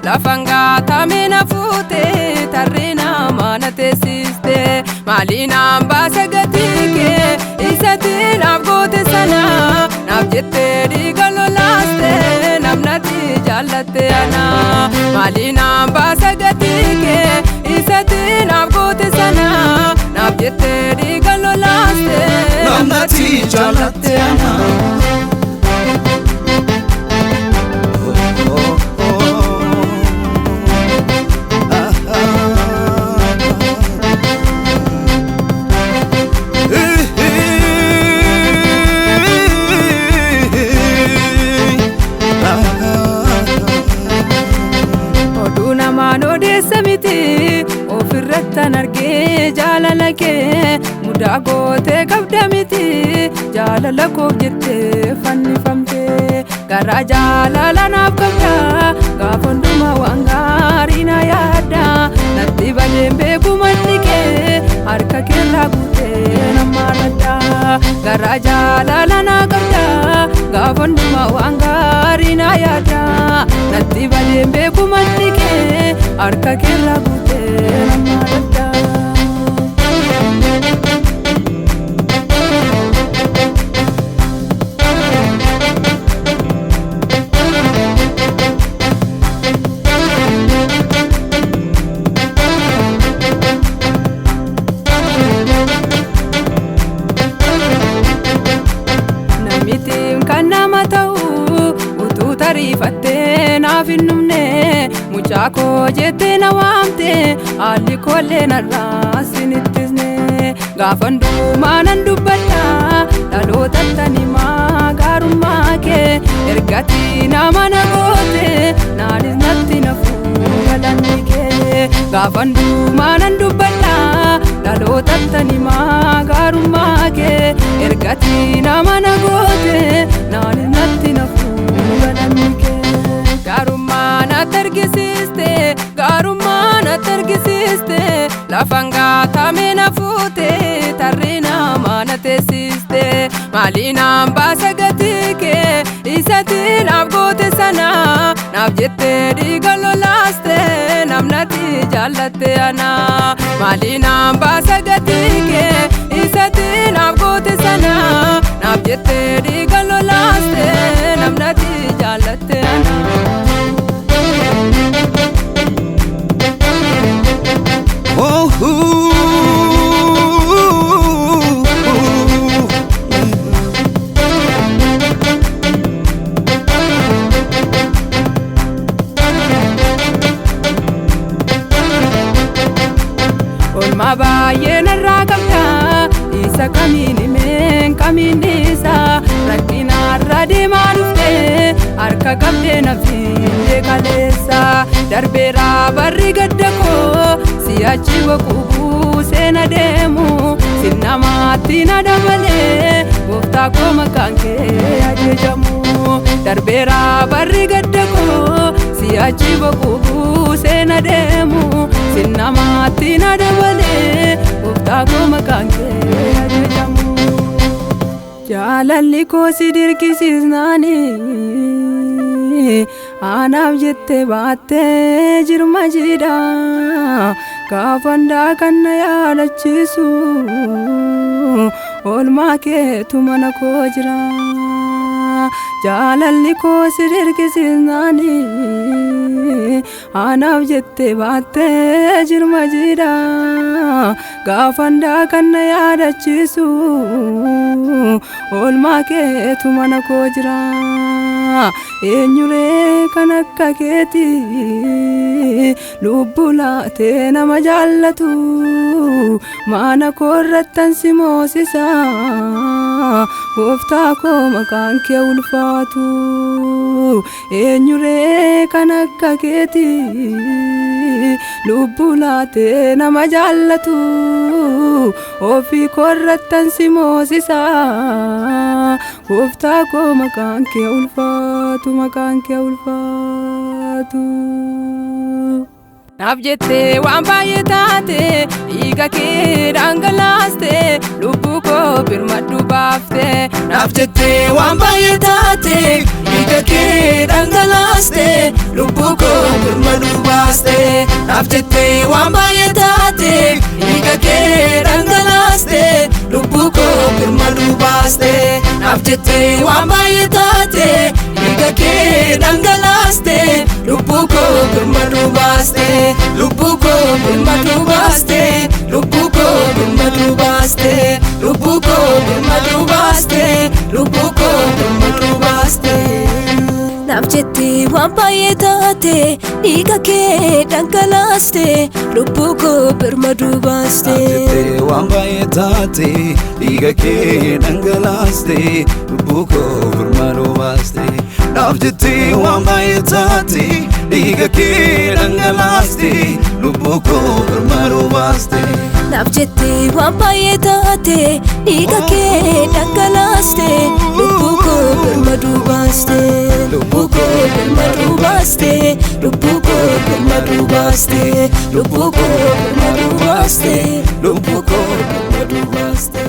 Lafangata mena fute tarina mana tesiste malina basagatike isati nafgote sana nafjette digalolaste namnati jallate ana malina basagatike isati nafgote sana nafjette digalolaste namnati jallate ana ofirrattan argee jaalala kee mudaa gootee qabda miti jaalala koof jettee fannifamtee garaa jaalala naaf qabda gaafa hundumaa waan gaarii na yaadda natti baleen beeku manni kee harka keellaa guutee namaa ladda garaa jaalala naa qabda gaafa hundumaa waan gaarii na yaadda natti baleen beeku manni kee harka keellaa guutee namaa ladda. Tarifattee naaf hin dhumne mucaa koo jettee na waamte haalli koollee narraa sinittisne gaafa hundumaa nan dubbadha dhalootatti himaa gaarummaa kee ergatii nama na goote naanis natti nafu galanni kee gaafa hundumaa nan dubbadha dhalootatti himaa gaarummaa kee ergatii nama na goote naanis natti nafu garummaa natti argisiiste garummaa natti argisiiste lafangata mena fuute tarrina mana teessiste maalinaan baasa gatike isati naaf goote sana naaf jettee dhiigalolaaste namnati jaallatte ana maalinaan baasa gatike isati naaf goote sana naaf jettee dhiigalolaaste namnati jaallatte ana. Olma baay'ee narraa qabda isa kamiin himeen kamiin dhiisa rakkinarra deemaa dhufte harka qabdee nafiilee kaleessa darbeera barri gadda koo si'achi boquu seena deemu sinnamaatti na dabalee gooftaa koo maqaan kee ajajamu darbeera barri gadda koo si'achi boquu seena deemu sinnamaatti na dabalee gooftaa koo maqaan kee ajajamu jaalalli koo si dirqisiisnaani anaaf jettee baattee jirma jidha gaafandaa kan na yaadachiisu oolmaa keetu mana koo jira jaalalli koo si dirqisiisnaani anaaf jettee baattee jirma jidha gaafandaa kan na yaadachiisu oolmaa keetu mana koo jira eenyulee kan akka keeti lubbuu laatee nama jaallatu mana koo irrattan si moosisa gooftaa koo maqaan kee ulfaatu eenyulee kan akka keeti lubbuu laatee nama jaallatu ofii korrattan si moosisa gooftaa koo maqaan kee ulfaatu maqaan kee ulfaatu. Naaf jettee waan baay'ee taate dhiiga kee dhangalaaste lubbuu koo birmaduu baafte. Naaf jettee waan baay'ee taate dhiiga kee dhangalaaste lubbuu koo birmaduu baaste. Naaf jettee waan baay'ee taate dhiiga kee dhangalaaste lubbuu koo birmaduu baaste. Naaf jettee waan baay'ee taate dhiiga kee dhangalaaste lubbuu koo birmaduu baaste. Lubbuu koo birmaduu baaste lubbuu koo birmaduu baaste lubbuu koo birmaduu baaste lubbuu koo birmaduu baaste. Naaf jettee waan baay'ee taate dhiiga kee dhangalaaste lubbuu koo birmaduu baaste. Naaf jettee waan baay'ee taate dhiiga kee dhangalaaste lubbuu koo birmaduu baaste. Naaf jettee waan baay'ee taate dhiiga kee dhangalaaste lubbuu koo birmaduu baaste. Naaf jettee waan baay'ee taate dhiiga kee dhangalaaste lubbuu koo birmaduu baaste. Lubbuu koo birmaduu baaste lubbuu koo birmaduu baaste lubbuu koo birmaduu baaste lubbuu koo birmaduu baaste.